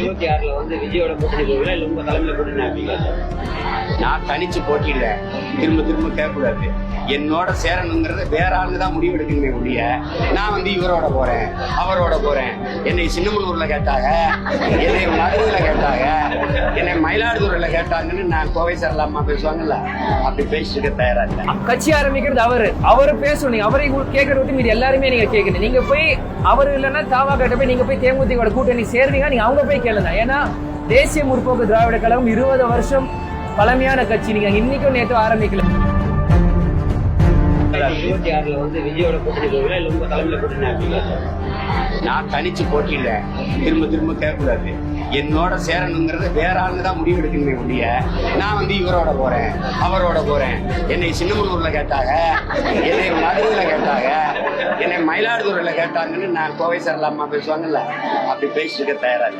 26 வந்து விஜயோட கூட்டணி போகல இல்ல உங்க தலைமையில கூட்டணி. நான் தனிச்சு போட்டியில திரும்ப திரும்ப கேட்கக்கூடாது. என்னோட சேரணுங்கிறத வேற ஆளுங்க தான் முடிவு எடுக்கணுமே ஒழிய நான் வந்து இவரோட போறேன் அவரோட போறேன். என்னை சின்னமனூர்ல கேட்டாங்க, என்னை மதுரையில கேட்டாங்க, என்னை மயிலாடுதுறையில கேட்டாங்கன்னு நான் கோவை சரலாமா பேசுவாங்கல்ல, அப்படி பேசிட்டு தயாரா இல்லை. கட்சி ஆரம்பிக்கிறது அவரு பேசணும். நீங்க அவரை கேட்கறது விட்டு மீது எல்லாருமே நீங்க கேட்கணும். நீங்க போய் அவரு இல்லைன்னா தாவா கிட்ட போய் நீங்க போய் தேமுதிக கூட்டணி சேர்வீங்க. நீங்க அவங்க போய் கேளுங்க. ஏன்னா தேசிய முற்போக்கு திராவிட கழகம் 20 வருஷம் பழமையான கட்சி. நீங்க இன்னைக்கும் நேற்று ஆரம்பிக்கல. 26 வந்து விஜயோட கூட்டணி போகல இல்ல உங்க தலைமையில கூட்டணி. நான் தனிச்சு போட்டியில திரும்ப திரும்ப கேட்கக்கூடாது. என்னோட சேரணுங்கிறத வேற ஆளுங்க தான் முடிவு எடுக்கணுமே ஒழிய நான் வந்து இவரோட போறேன் அவரோட போறேன். என்னை சின்னமனூர்ல கேட்டாங்க, என்னை மதுரையில கேட்டாங்க, என்னை மயிலாடுதுறையில கேட்டாங்கன்னு நான் கோவை சரலாமா பேசுவாங்கல்ல, அப்படி பேசிட்டு தயாரா இல்லை.